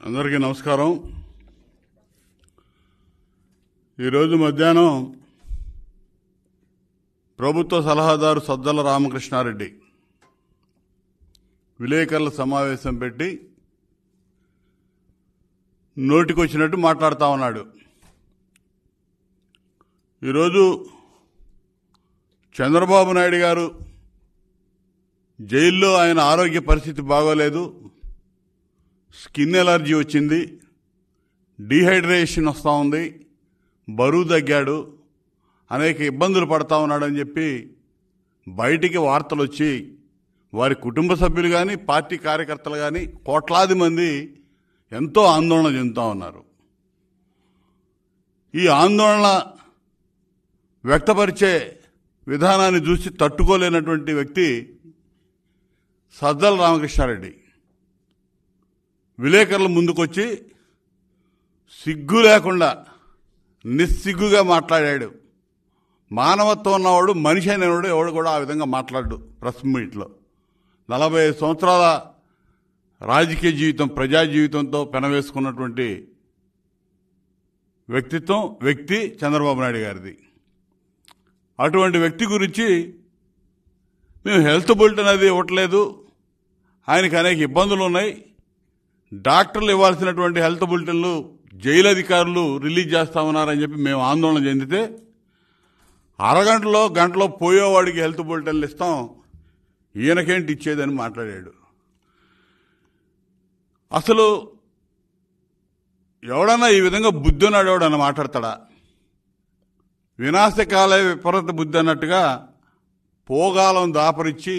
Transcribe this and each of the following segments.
అందరికీ నమస్కారం. ఈరోజు మధ్యాహ్నం ప్రభుత్వ సలహాదారు సజ్జల రామకృష్ణారెడ్డి విలేకరుల సమావేశం పెట్టి నోటికొచ్చినట్టు మాట్లాడుతూ ఉన్నాడు. ఈరోజు చంద్రబాబు నాయుడు గారు జైల్లో ఆయన ఆరోగ్య పరిస్థితి బాగోలేదు, స్కిన్ ఎలర్జీ వచ్చింది, డీహైడ్రేషన్ వస్తూ ఉంది, బరువు తగ్గాడు, అనేక ఇబ్బందులు పడతా ఉన్నాడని చెప్పి బయటికి వార్తలు వచ్చి వారి కుటుంబ సభ్యులు కానీ పార్టీ కార్యకర్తలు కానీ కోట్లాది మంది ఎంతో ఆందోళన చెందుతూ ఉన్నారు. ఈ ఆందోళన వ్యక్తపరిచే విధానాన్ని చూసి తట్టుకోలేనటువంటి వ్యక్తి సజ్జల రామకృష్ణారెడ్డి విలేకరుల ముందుకొచ్చి సిగ్గు లేకుండా నిస్సిగ్గుగా మాట్లాడాడు. మానవత్వం ఉన్నవాడు, మనిషి అయినవాడు ఎవడు కూడా ఆ విధంగా మాట్లాడు. ప్రెస్ మీట్లో 45 సంవత్సరాల రాజకీయ జీవితం, ప్రజా జీవితంతో పెనవేసుకున్నటువంటి వ్యక్తి చంద్రబాబు నాయుడు గారిది. అటువంటి వ్యక్తి గురించి మేము హెల్త్ బులెటిన్ అది ఇవ్వట్లేదు, ఆయనకి అనేక ఇబ్బందులు ఉన్నాయి, డాక్టర్లు ఇవ్వాల్సినటువంటి హెల్త్ బులెటిన్లు జైలు అధికారులు రిలీజ్ చేస్తా ఉన్నారని చెప్పి మేము ఆందోళన చెందితే, గంటలో పోయేవాడికి హెల్త్ బులెటిన్లు ఇస్తాం, ఈయనకేంటి ఇచ్చేదని మాట్లాడాడు. అసలు ఎవడన్నా ఈ విధంగా బుద్ధి ఉన్నాడు ఎవడన్నా మాట్లాడతాడా? వినాశకాల విపరీత బుద్ధి అన్నట్టుగా పోగాలం దాపరిచ్చి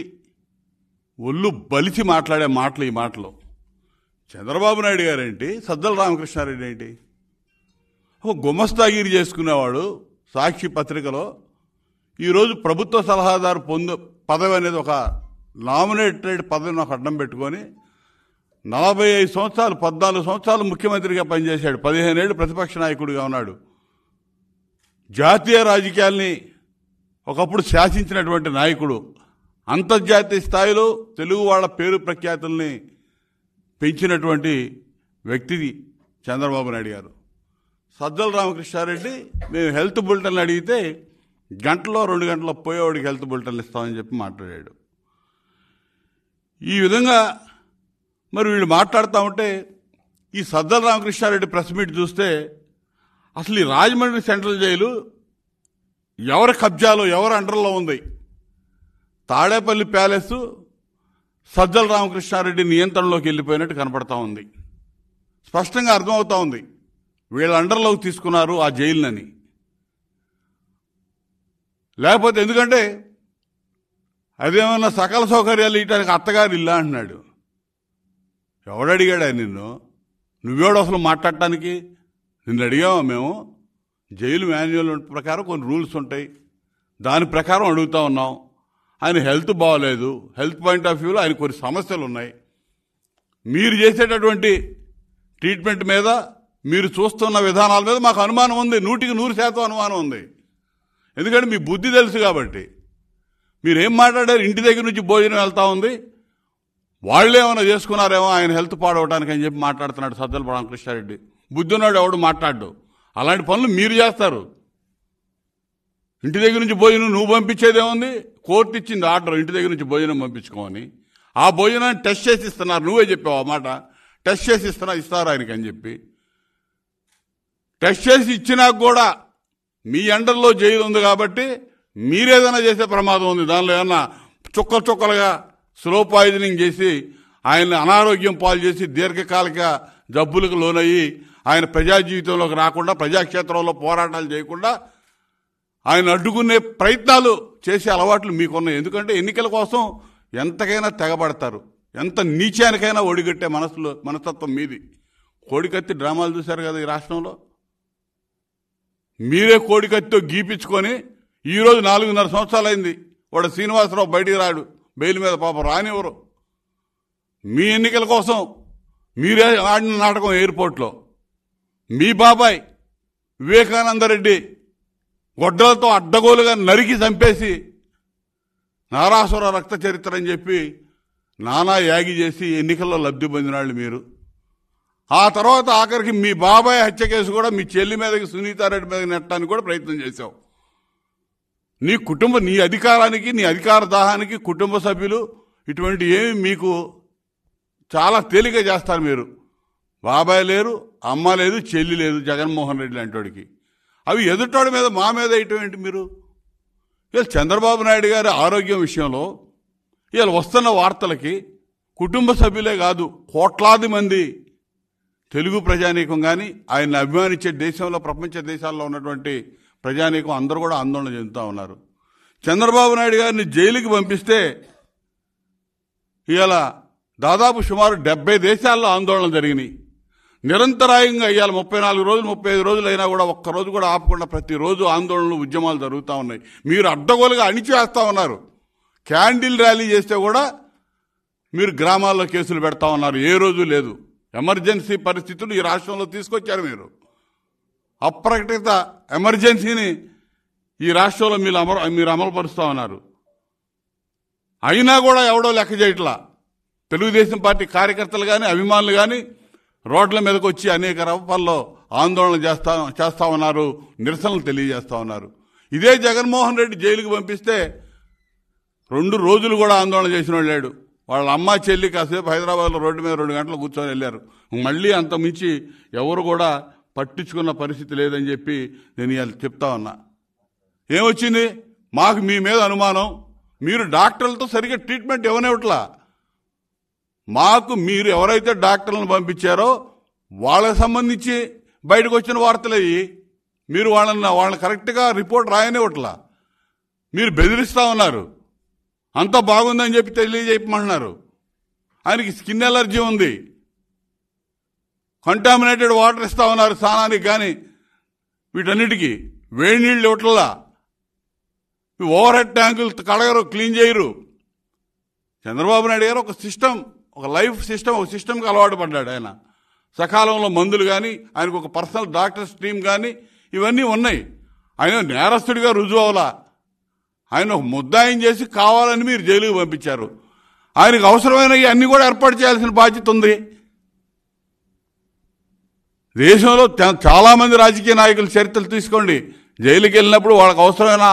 ఒళ్ళు బలిసి మాట్లాడే మాటలు ఈ మాటలు. చంద్రబాబు నాయుడు గారేంటి, సజ్జల రామకృష్ణారెడ్డి ఏంటి? ఒక గుమస్తాగిరి చేసుకునేవాడు. సాక్షి పత్రికలో ఈరోజు ప్రభుత్వ సలహాదారు పదవి అనేది ఒక నామినేటెడ్ పదవిని ఒక అడ్డం పెట్టుకొని 45 సంవత్సరాలు 14 సంవత్సరాలు ముఖ్యమంత్రిగా పనిచేశాడు, 15 ఏళ్ళు ప్రతిపక్ష నాయకుడిగా ఉన్నాడు. జాతీయ రాజకీయాల్ని ఒకప్పుడు శాసించినటువంటి నాయకుడు, అంతర్జాతీయ స్థాయిలో తెలుగు వాళ్ళ పేరు ప్రఖ్యాతుల్ని పెంచినటువంటి వ్యక్తి చంద్రబాబు నాయుడు గారు. సజ్జల రామకృష్ణారెడ్డి మేము హెల్త్ బులెటిన్లు అడిగితే గంటలో 2 గంటల్లో పోయేవాడికి హెల్త్ బులెటిన్లు ఇస్తామని చెప్పి మాట్లాడాడు. ఈ విధంగా మరి వీళ్ళు మాట్లాడుతూ ఉంటే ఈ సజ్జల రామకృష్ణారెడ్డి ప్రెస్ మీట్ చూస్తే అసలు ఈ రాజమండ్రి సెంట్రల్ జైలు ఎవరి కబ్జాలో ఎవరి అండర్లో ఉంది? తాడేపల్లి ప్యాలెస్ సజ్జల రామకృష్ణారెడ్డి నియంత్రణలోకి వెళ్ళిపోయినట్టు కనపడతా ఉంది. స్పష్టంగా అర్థమవుతా ఉంది వీళ్ళ అండర్లోకి తీసుకున్నారు ఆ జైలునని. లేకపోతే ఎందుకంటే అదేమన్నా సకల సౌకర్యాలు ఇవ్వడానికి అత్తగారు ఇల్లా అంటున్నాడు. ఎవడడిగాడా నిన్ను? నువ్వేడు అసలు మాట్లాడటానికి? నిన్ను అడిగామా మేము? జైలు మాన్యువల్ ప్రకారం కొన్ని రూల్స్ ఉంటాయి, దాని ప్రకారం అడుగుతా ఉన్నాం. ఆయన హెల్త్ బాగోలేదు, హెల్త్ పాయింట్ ఆఫ్ వ్యూలో ఆయన కొన్ని సమస్యలు ఉన్నాయి. మీరు చేసేటటువంటి ట్రీట్మెంట్ మీద, మీరు చూస్తున్న విధానాల మీద మాకు అనుమానం ఉంది, 100% అనుమానం ఉంది. ఎందుకంటే మీ బుద్ధి తెలుసు కాబట్టి. మీరేం మాట్లాడారు? ఇంటి దగ్గర నుంచి భోజనం వెళ్తా ఉంది, వాళ్ళేమైనా చేసుకున్నారేమో ఆయన హెల్త్ పాడవడానికి అని చెప్పి మాట్లాడుతున్నాడు సజ్జల రామకృష్ణారెడ్డి. బుద్ధి ఉన్నాడు ఎవడు మాట్లాడు. అలాంటి పనులు మీరు చేస్తారు. ఇంటి దగ్గర నుంచి భోజనం నువ్వు పంపించేదేముంది? కోర్టు ఇచ్చింది ఆర్డర్ ఇంటి దగ్గర నుంచి భోజనం పంపించుకోమని. ఆ భోజనాన్ని టెస్ట్ చేసి ఇస్తున్నారు. నువ్వే చెప్పావు ఆ మాట. టెస్ట్ చేసి ఇస్తారు ఆయనకి అని చెప్పి. టెస్ట్ చేసి ఇచ్చినాక కూడా మీ అండర్లో జైలు ఉంది కాబట్టి మీరేదైనా చేసే ప్రమాదం ఉంది. దానిలో ఏమన్నా చుక్కలుగా స్లో పాయిజనింగ్ చేసి ఆయన అనారోగ్యం పాలు చేసి దీర్ఘకాలిక జబ్బులకు లోనయ్యి ఆయన ప్రజా జీవితంలోకి రాకుండా, ప్రజాక్షేత్రంలో పోరాటాలు చేయకుండా ఆయన అడ్డుకునే ప్రయత్నాలు చేసే అలవాట్లు మీకున్నాయి. ఎందుకంటే ఎన్నికల కోసం ఎంతకైనా తెగబడతారు, ఎంత నీచానికైనా ఒడిగట్టే మనస్తత్వం మీది. కోడికత్తి డ్రామాలు చూశారు కదా ఈ రాష్ట్రంలో. మీరే కోడికత్తితో గీపించుకొని ఈరోజు 4.5 సంవత్సరాలైంది వాడు శ్రీనివాసరావు బయటికి రాడు, బెయిల్ మీద పాపం రానివ్వరు. మీ ఎన్నికల కోసం మీరే ఆడిన నాటకం ఎయిర్పోర్ట్లో. మీ బాబాయ్ వివేకానందరెడ్డి గొడ్డలతో అడ్డగోలుగా నరికి చంపేసి నారాసుర రక్త చరిత్ర అని చెప్పి నానా యాగి చేసి ఎన్నికల్లో లబ్ధి పొందిన వాళ్ళు మీరు. ఆ తర్వాత ఆఖరికి మీ బాబాయ్ హత్య కేసు కూడా మీ చెల్లి మీదకి, సునీతారెడ్డి మీదకి నెట్టడానికి కూడా ప్రయత్నం చేశావు. నీ అధికారానికి, నీ అధికార దాహానికి కుటుంబ సభ్యులు ఇటువంటి ఏమి మీకు చాలా తేలిక చేస్తారు. మీరు బాబాయ్ లేరు, అమ్మ లేదు, చెల్లి లేదు, జగన్మోహన్ రెడ్డి లాంటి అవి ఎదుటోడి మీద మా మీద ఇటువంటి మీరు ఇలా చంద్రబాబు నాయుడు గారి ఆరోగ్యం విషయంలో ఇలా వస్తున్న వార్తలకి కుటుంబ సభ్యులే కాదు, కోట్లాది మంది తెలుగు ప్రజానీకం కానీ ఆయన్ని అభిమానించే దేశంలో, ప్రపంచ దేశాల్లో ఉన్నటువంటి ప్రజానీకం అందరూ కూడా ఆందోళన చెందుతూ ఉన్నారు. చంద్రబాబు నాయుడు గారిని జైలుకి పంపిస్తే ఇవాళ దాదాపు సుమారు 70 దేశాల్లో ఆందోళనలు జరిగినాయి. నిరంతరాయంగా ఇవాళ 34 రోజులు 35 రోజులు అయినా కూడా ఒక్కరోజు కూడా ఆపకుండా ప్రతిరోజు ఆందోళనలు, ఉద్యమాలు జరుగుతూ ఉన్నాయి. మీరు అడ్డగోలుగా అణిచివేస్తూ ఉన్నారు. క్యాండిల్ ర్యాలీ చేస్తే కూడా మీరు గ్రామాల్లో కేసులు పెడతా ఉన్నారు. ఏ రోజు లేదు. ఎమర్జెన్సీ పరిస్థితులు ఈ రాష్ట్రంలో తీసుకొచ్చారు. మీరు అప్రకటిత ఎమర్జెన్సీని ఈ రాష్ట్రంలో మీరు అమలుపరుస్తూ ఉన్నారు. అయినా కూడా ఎవడో లెక్క చేయట్లా. తెలుగుదేశం పార్టీ కార్యకర్తలు కానీ, అభిమానులు కానీ రోడ్ల మీదకి వచ్చి అనేక రూపాల్లో ఆందోళన చేస్తా ఉన్నారు, నిరసనలు తెలియజేస్తా ఉన్నారు. ఇదే జగన్మోహన్ రెడ్డి జైలుకి పంపిస్తే 2 రోజులు కూడా ఆందోళన చేసిన వాళ్ళు లేడు. వాళ్ళ అమ్మ చెల్లి కాసేపు హైదరాబాద్లో రోడ్డు మీద 2 గంటలు కూర్చొని వెళ్ళారు. మళ్ళీ అంత మించి ఎవరు కూడా పట్టించుకున్న పరిస్థితి లేదని చెప్పి నేను ఇవాళ చెప్తా ఉన్నా. ఏమొచ్చింది? మాకు మీ మీద అనుమానం, మీరు డాక్టర్లతో సరిగ్గా ట్రీట్మెంట్ ఇవ్వనివ్వట్లా. మాకు మీరు ఎవరైతే డాక్టర్లను పంపించారో వాళ్ళకి సంబంధించి బయటకు వచ్చిన వార్తలయ్యి మీరు వాళ్ళని కరెక్ట్గా రిపోర్ట్ రాయనివ్వట్లా. మీరు బెదిరిస్తూ ఉన్నారు. అంతా బాగుందని చెప్పి తెలియజేయమంటున్నారు. ఆయనకి స్కిన్ ఎలర్జీ ఉంది, కంటామినేటెడ్ వాటర్ ఇస్తా ఉన్నారు స్నానానికి, కానీ వీటన్నిటికీ వేడి నీళ్ళు ఇవ్వట్లా. ఓవర్ హెడ్ ట్యాంకులు కడగరు, క్లీన్ చేయరు. చంద్రబాబు నాయుడు గారు ఒక సిస్టమ్, ఒక లైఫ్ సిస్టమ్, ఒక సిస్టమ్కి అలవాటు పడ్డాడు. ఆయన సకాలంలో మందులు కానీ, ఆయనకు ఒక పర్సనల్ డాక్టర్స్ టీం కానీ ఇవన్నీ ఉన్నాయి. ఆయన నేరస్తుడిగా రుజువు అవలా. ఆయన ఒక ముద్దాయం చేసి కావాలని మీరు జైలుకి పంపించారు. ఆయనకు అవసరమైనవి అన్నీ కూడా ఏర్పాటు చేయాల్సిన బాధ్యత ఉంది. దేశంలో చాలామంది రాజకీయ నాయకుల చరిత్రలు తీసుకోండి. జైలుకి వెళ్ళినప్పుడు వాళ్ళకి అవసరమైన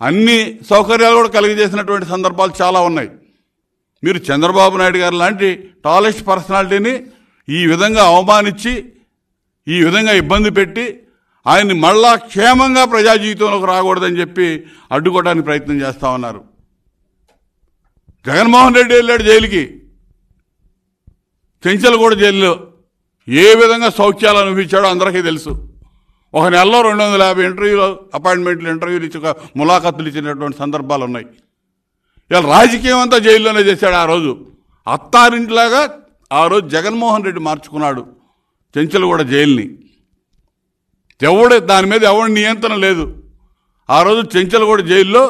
అన్ని సౌకర్యాలు కూడా కలిగజేసినటువంటి సందర్భాలు చాలా ఉన్నాయి. మీరు చంద్రబాబు నాయుడు గారు లాంటి టాలెస్ట్ పర్సనాలిటీని ఈ విధంగా అవమానించి, ఈ విధంగా ఇబ్బంది పెట్టి ఆయన్ని మళ్ళా క్షేమంగా ప్రజా జీవితంలోకి రాకూడదని చెప్పి అడ్డుకోవడానికి ప్రయత్నం చేస్తూ ఉన్నారు. జగన్మోహన్ రెడ్డి వెళ్ళాడు జైలుకి. చెంచల్గూడ జైల్లో ఏ విధంగా సౌఖ్యాలు అనుభవించాడో అందరికీ తెలుసు. ఒక నెలలో 250 ఇంటర్వ్యూలు, అపాయింట్మెంట్లు, ఇంటర్వ్యూలు ఇచ్చి ములాఖతులు ఇచ్చినటువంటి సందర్భాలు ఉన్నాయి. ఇలా రాజకీయం అంతా జైల్లోనే చేశాడు. ఆ రోజు అత్తారింటిలాగా ఆ రోజు జగన్మోహన్ రెడ్డి మార్చుకున్నాడు చెంచల్గూడ జైలుని. దాని మీద ఎవరి నియంత్రణ లేదు. ఆ రోజు చెంచల్గూడ జైల్లో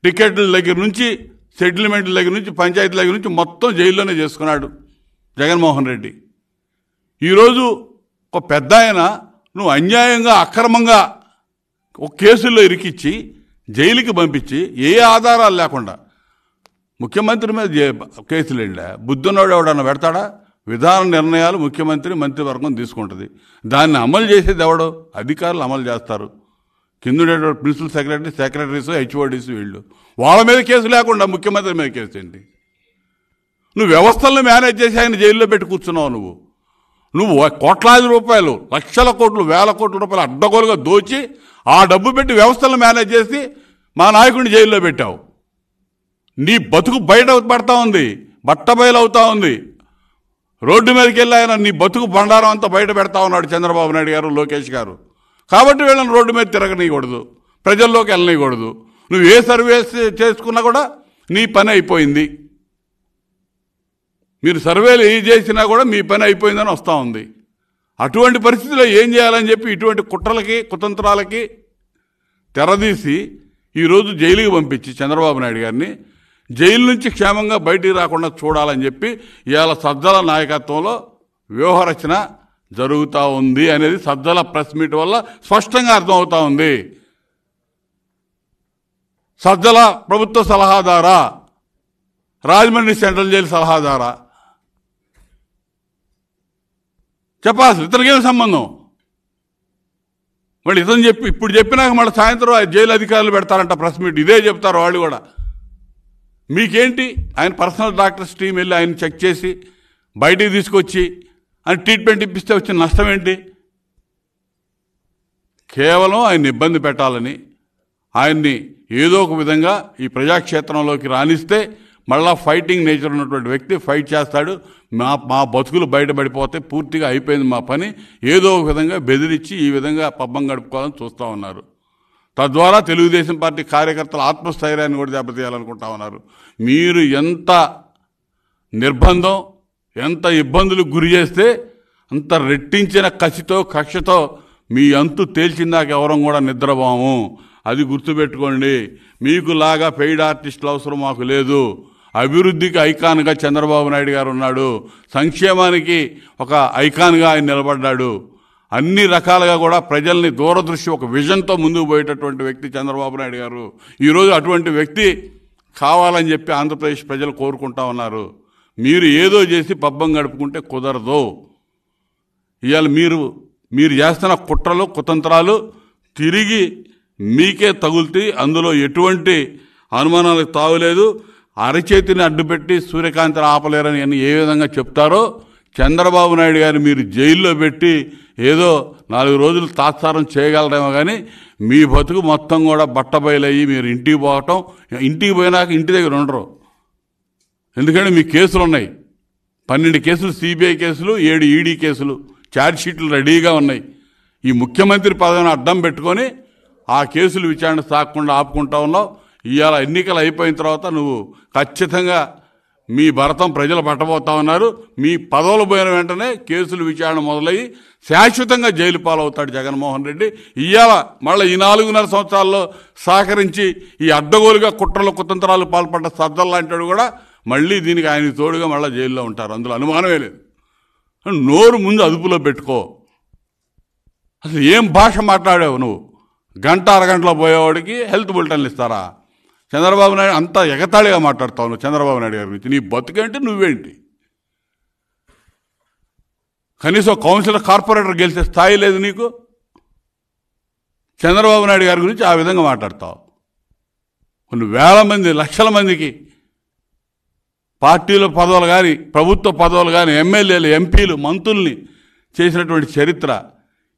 టికెట్ల దగ్గర నుంచి, సెటిల్మెంట్ల దగ్గర నుంచి, పంచాయతీల దగ్గర నుంచి మొత్తం జైల్లోనే చేసుకున్నాడు జగన్మోహన్ రెడ్డి. ఈరోజు ఒక పెద్ద ఆయన నువ్వు అన్యాయంగా, అక్రమంగా ఒక కేసుల్లో ఇరికిచ్చి జైలుకి పంపించి ఏ ఆధారాలు లేకుండా ముఖ్యమంత్రి మీద కేసులు వెళ్ళా. బుద్ధున్నోడు ఎవడన్నా పెడతాడా? విధాన నిర్ణయాలు ముఖ్యమంత్రి, మంత్రివర్గం తీసుకుంటుంది. దాన్ని అమలు చేసేది ఎవడో? అధికారులు అమలు చేస్తారు. కింద ప్రిన్సిపల్ సెక్రటరీస్, హెచ్ఓడీస్ వీళ్ళు. వాళ్ళ మీద కేసు లేకుండా ముఖ్యమంత్రి మీద కేసు ఏంటి? నువ్వు వ్యవస్థలను మేనేజ్ చేసి ఆయన జైల్లో పెట్టి కూర్చున్నావు. నువ్వు కోట్లాది రూపాయలు, లక్షల కోట్లు, వేల కోట్ల రూపాయలు అడ్డగోలుగా దోచి ఆ డబ్బు పెట్టి వ్యవస్థలను మేనేజ్ చేసి మా నాయకుడిని జైల్లో పెట్టావు. నీ బతుకు బయట పడతా ఉంది, బట్టబయలు అవుతా ఉంది. రోడ్డు మీదకి వెళ్ళి ఆయన నీ బతుకు బండారం అంతా బయట పెడతా ఉన్నాడు చంద్రబాబు నాయుడు గారు, లోకేష్ గారు. కాబట్టి వీళ్ళని రోడ్డు మీద తిరగనీయకూడదు, ప్రజల్లోకి వెళ్ళనీయకూడదు. నువ్వు ఏ సర్వేస్ చేసుకున్నా కూడా నీ పని అయిపోయింది. మీరు సర్వేలు ఏ చేసినా కూడా మీ పని అయిపోయిందని వస్తూ ఉంది. అటువంటి పరిస్థితుల్లో ఏం చేయాలని చెప్పి ఇటువంటి కుట్రలకి, కుతంత్రాలకి తెరదీసి ఈరోజు జైలుకి పంపించి చంద్రబాబు నాయుడు గారిని జైలు నుంచి క్షేమంగా బయటికి రాకుండా చూడాలని చెప్పి ఇవాళ సజ్జల నాయకత్వంలో వ్యూహరచన జరుగుతూ ఉంది అనేది సజ్జల ప్రెస్ మీట్ వల్ల స్పష్టంగా అర్థమవుతా ఉంది. సజ్జల ప్రభుత్వ సలహాదారా, రాజమండ్రి సెంట్రల్ జైలు సలహాదారా? చెప్పాల్సి ఇతనికి ఏం సంబంధం? మళ్ళీ ఇతను ఇప్పుడు చెప్పినాక మళ్ళీ సాయంత్రం జైలు అధికారులు పెడతారంట ప్రెస్ మీట్, ఇదే చెప్తారు వాళ్ళు కూడా. మీకేంటి? ఆయన పర్సనల్ డాక్టర్స్ టీం వెళ్ళి ఆయన చెక్ చేసి బయటికి తీసుకొచ్చి ఆయన ట్రీట్మెంట్ ఇప్పిస్తే వచ్చిన నష్టం ఏంటి? కేవలం ఆయన్ని ఇబ్బంది పెట్టాలని, ఆయన్ని ఏదో ఒక విధంగా ఈ ప్రజాక్షేత్రంలోకి రాణిస్తే మళ్ళా ఫైటింగ్ నేచర్ ఉన్నటువంటి వ్యక్తి ఫైట్ చేస్తాడు. మా బతుకులు బయటపడిపోతే పూర్తిగా అయిపోయింది మా పని, ఏదో ఒక విధంగా బెదిరించి ఈ విధంగా పబ్బం గడుపుకోవాలని చూస్తూ ఉన్నారు. తద్వారా తెలుగుదేశం పార్టీ కార్యకర్తల ఆత్మస్థైర్యాన్ని కూడా దెబ్బతీయాలనుకుంటా ఉన్నారు. మీరు ఎంత నిర్బంధం, ఎంత ఇబ్బందులకు గురి చేస్తే అంత రెట్టించిన కసితో కక్షతో మీ అంతు తేల్చిందాక ఎవరం కూడా నిద్రపోము. అది గుర్తుపెట్టుకోండి. మీకు లాగా పెయిడ్ ఆర్టిస్టులు అవసరం మాకు లేదు. అభివృద్ధికి ఐకాన్గా చంద్రబాబు నాయుడు గారు ఉన్నాడు, సంక్షేమానికి ఒక ఐకాన్గా ఆయన నిలబడ్డాడు. అన్ని రకాలుగా కూడా ప్రజల్ని దూరదృష్టి ఒక విజన్తో ముందుకు పోయేటటువంటి వ్యక్తి చంద్రబాబు నాయుడు గారు. ఈరోజు అటువంటి వ్యక్తి కావాలని చెప్పి ఆంధ్రప్రదేశ్ ప్రజలు కోరుకుంటా ఉన్నారు. మీరు ఏదో చేసి పబ్బం గడుపుకుంటే కుదరదు. ఇవాళ మీరు చేస్తున్న కుట్రలు కుతంత్రాలు తిరిగి మీకే తగులుతాయి. అందులో ఎటువంటి అనుమానాలకు తావులేదు. అరచేతిని అడ్డుపెట్టి సూర్యకాంతిని ఆపలేరని అని ఏ విధంగా చెప్తారో చంద్రబాబు నాయుడు గారిని మీరు జైల్లో పెట్టి ఏదో 4 రోజులు తాత్సారం చేయగలరేమో కానీ మీ బతుకు మొత్తం కూడా బట్టబయలయ్యి మీరు ఇంటికి పోవటం, ఇంటికి పోయినాక ఇంటి దగ్గర ఉండరు. ఎందుకంటే మీ కేసులు ఉన్నాయి, 12 కేసులు సిబిఐ కేసులు, 7 ఈడీ కేసులు, ఛార్జ్షీట్లు రెడీగా ఉన్నాయి. ఈ ముఖ్యమంత్రి పదవిని అడ్డం పెట్టుకొని ఆ కేసులు విచారణ సాగకుండా ఆపుకుంటా ఉన్నావు. ఇవాళ ఎన్నికలు అయిపోయిన తర్వాత నువ్వు ఖచ్చితంగా మీ భరతం ప్రజలు పట్టబోతా ఉన్నారు. మీ పదవులు పోయిన వెంటనే కేసులు విచారణ మొదలయ్యి శాశ్వతంగా జైలు పాలవుతాడు జగన్మోహన్ రెడ్డి. ఇవాళ మళ్ళీ ఈ 4.5 సంవత్సరాల్లో సహకరించి ఈ అడ్డగోలుగా కుట్రలు కుతంత్రాలు పాల్పడ్డ సజ్జల లాంటి కూడా మళ్ళీ దీనికి ఆయన తోడుగా మళ్ళీ జైల్లో ఉంటారు. అందులో అనుమానమే లేదు. నోరు ముందు అదుపులో పెట్టుకో. అసలు ఏం భాష మాట్లాడావు నువ్వు? గంట అరగంటలో పోయేవాడికి హెల్త్ బులెటిన్లు ఇస్తారా? చంద్రబాబు నాయుడు అంతా ఎగతాళిగా మాట్లాడతావు నువ్వు చంద్రబాబు నాయుడు గారి గురించి. నీ బతుకేంటి, నువ్వేంటి? కనీసం కౌన్సిలర్ కార్పొరేటర్ గెలిచే స్థాయి లేదు నీకు. చంద్రబాబు నాయుడు గారి గురించి ఆ విధంగా మాట్లాడతావు. కొన్ని వేల మంది, లక్షల మందికి పార్టీల పదవులు కానీ, ప్రభుత్వ పదవులు కానీ, ఎమ్మెల్యేలు, ఎంపీలు, మంత్రుల్ని చేసినటువంటి చరిత్ర,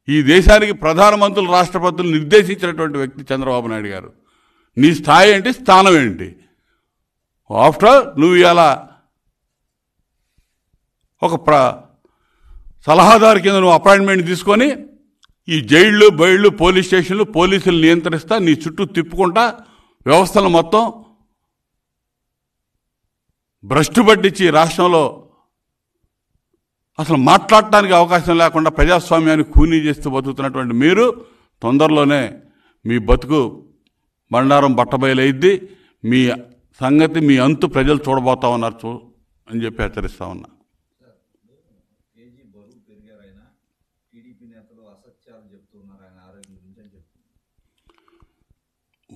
ఈ దేశానికి ప్రధానమంత్రులు, రాష్ట్రపతులు నిర్దేశించినటువంటి వ్యక్తి చంద్రబాబు నాయుడు గారు. నీ స్థాయి ఏంటి, స్థానం ఏంటి? ఆఫ్టర్ ఆల్ నువ్వు ఇలా ఒక సలహాదారు కింద నువ్వు అపాయింట్మెంట్ తీసుకొని ఈ జైళ్ళు, బయళ్ళు, పోలీస్ స్టేషన్లు, పోలీసులు నియంత్రిస్తా, నీ చుట్టూ తిప్పుకుంటా వ్యవస్థలు మొత్తం భ్రష్టు పట్టించి రాష్ట్రంలో అసలు మాట్లాడటానికి అవకాశం లేకుండా ప్రజాస్వామ్యాన్ని కూనీ చేస్తూ బతుకుతున్నటువంటి మీరు తొందరలోనే మీ బతుకు బండారం బట్టబయలైద్ది. మీ సంగతి, మీ అంతు ప్రజలు చూడబోతా ఉన్నారు అని చెప్పి హెచ్చరిస్తా ఉన్నా.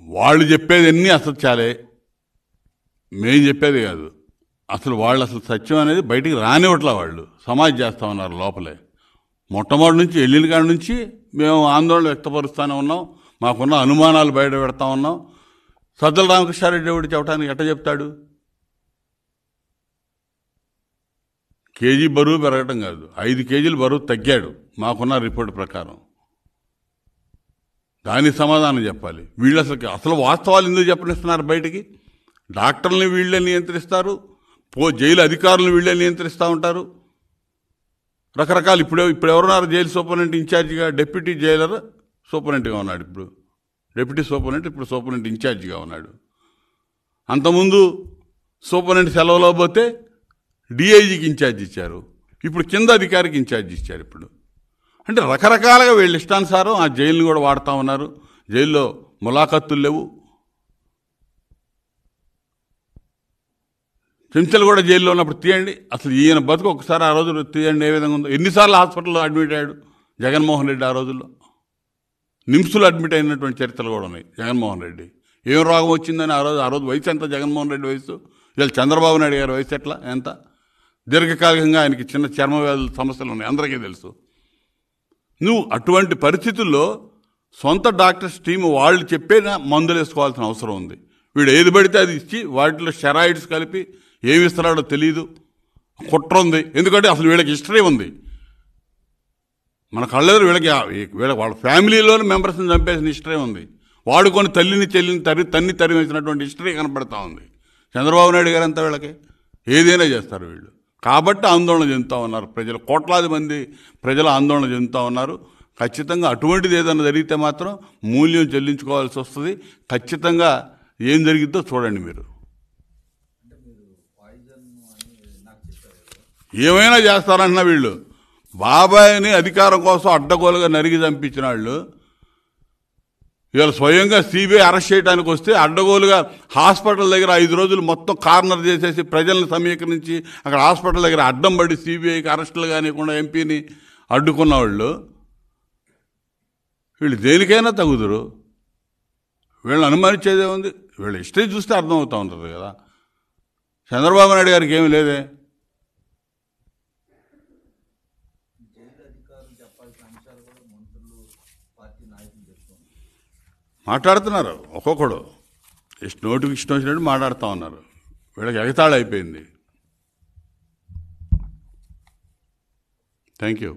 వాళ్ళు చెప్పేది అన్నీ అసత్యాలే, మేం చెప్పేది కాదు. అసలు వాళ్ళు అసలు సత్యం అనేది బయటికి రానివ్వట్లా. వాళ్ళు సమాజ్ చేస్తూ ఉన్నారు లోపలే. మొట్టమొదటి నుంచి వెళ్ళిన కాడి నుంచి మేము ఆందోళన వ్యక్తపరుస్తూనే ఉన్నాం. మాకున్న అనుమానాలు బయట పెడతా ఉన్నాం. సజ్జల రామకృష్ణారెడ్డి ఎవడు చెప్పడానికి ఎట్ట చెప్తాడు? కేజీ బరువు పెరగటం కాదు, 5 కేజీలు బరువు తగ్గాడు మాకున్న రిపోర్ట్ ప్రకారం. దానికి సమాధానం చెప్పాలి. వీళ్ళు అసలు వాస్తవాలు ఎందుకు చెప్పనిస్తున్నారు బయటికి? డాక్టర్లని వీళ్ళే నియంత్రిస్తారు, జైలు అధికారులను వీళ్ళే నియంత్రిస్తూ ఉంటారు. రకరకాలు. ఇప్పుడు ఎవరున్నారు జైలు సూపరింటెండెంట్ ఇన్ఛార్జిగా? డిప్యూటీ జైలర్ సూపరింటెండెంట్గా ఉన్నాడు. ఇప్పుడు డిప్యూటీ సూపరింటెండెంట్, ఇప్పుడు సూపరింటెండెంట్ ఇన్ఛార్జిగా ఉన్నాడు. అంతకుముందు సూపరింటెండెంట్ సెలవులో పోతే డిఐజీకి ఇన్ఛార్జ్ ఇచ్చారు, ఇప్పుడు కింద అధికారికి ఇన్ఛార్జ్ ఇచ్చారు. ఇప్పుడు అంటే రకరకాలుగా వీళ్ళు ఇష్టానుసారం ఆ జైలుని కూడా వాడుతూ ఉన్నారు. జైల్లో ములాఖత్తులు లేవు. చెంచలు కూడా జైల్లో ఉన్నప్పుడు తీయండి. అసలు ఈయన బతుకు ఒకసారి ఆ రోజు తీయండి ఏ విధంగా ఉందో. ఎన్నిసార్లు హాస్పిటల్లో అడ్మిట్ అయ్యాడు జగన్మోహన్ రెడ్డి ఆ రోజుల్లో. నిమ్స్లో అడ్మిట్ అయినటువంటి చరిత్రలు కూడా ఉన్నాయి జగన్మోహన్ రెడ్డి. ఏం రోగం వచ్చిందని ఆ రోజు వయసు ఎంత జగన్మోహన్ రెడ్డి వయసు? ఇవాళ చంద్రబాబు నాయుడు గారి వయసు ఎంత? దీర్ఘకాలికంగా ఆయనకి చిన్న చర్మ వ్యాధుల సమస్యలు ఉన్నాయి, అందరికీ తెలుసు. నువ్వు అటువంటి పరిస్థితుల్లో సొంత డాక్టర్స్ టీం వాళ్ళు చెప్పే మందులు వేసుకోవాల్సిన అవసరం ఉంది. వీడు ఏది పడితే అది ఇచ్చి వాటిలో స్టెరాయిడ్స్ కలిపి ఏమి ఇస్తున్నాడో తెలియదు. కుట్ర ఉంది. ఎందుకంటే అసలు వీళ్ళకి హిస్టరీ ఉంది. మన కళ్ళెదురు వీళ్ళకి వాళ్ళ ఫ్యామిలీలోని మెంబర్స్ని చంపేసిన హిస్టరీ ఉంది. వాడుకొని తల్లిని చెల్లిని తన్ని తరివేసినటువంటి హిస్టరీ కనపడతా ఉంది. చంద్రబాబు నాయుడు గారు అంతా వీళ్ళకి ఏదైనా చేస్తారు వీళ్ళు. కాబట్టి ఆందోళన చెందుతూ ఉన్నారు ప్రజలు. కోట్లాది మంది ప్రజలు ఆందోళన చెందుతూ ఉన్నారు. ఖచ్చితంగా అటువంటిది ఏదైనా జరిగితే మాత్రం మూల్యం చెల్లించుకోవాల్సి వస్తుంది. ఖచ్చితంగా ఏం జరిగిద్దో చూడండి మీరు. ఏమైనా చేస్తారన్న వీళ్ళు బాబాయిని అధికారం కోసం అడ్డగోలుగా నరిగి చంపించిన వాళ్ళు ఇవాళ స్వయంగా సిబిఐ అరెస్ట్ చేయడానికి వస్తే అడ్డగోలుగా హాస్పిటల్ దగ్గర 5 రోజులు మొత్తం కార్నర్ చేసేసి ప్రజలను సమీకరించి అక్కడ హాస్పిటల్ దగ్గర అడ్డం పడి సిబిఐకి అరెస్టులు కానివ్వకుండా ఎంపీని అడ్డుకున్న వాళ్ళు వీళ్ళు దేనికైనా తగుదురు. వీళ్ళని అనుమానించేదే ఉంది. వీళ్ళ హిస్టరీ చూస్తే అర్థమవుతూ ఉంటుంది కదా. చంద్రబాబు నాయుడు గారికి ఏమి లేదే. మాట్లాడుతున్నారు ఒక్కొక్కడు నోటికి ఇష్టం వచ్చినట్టు మాట్లాడుతూ ఉన్నారు. వీళ్ళకి ఎగతాళి అయిపోయింది. Thank you.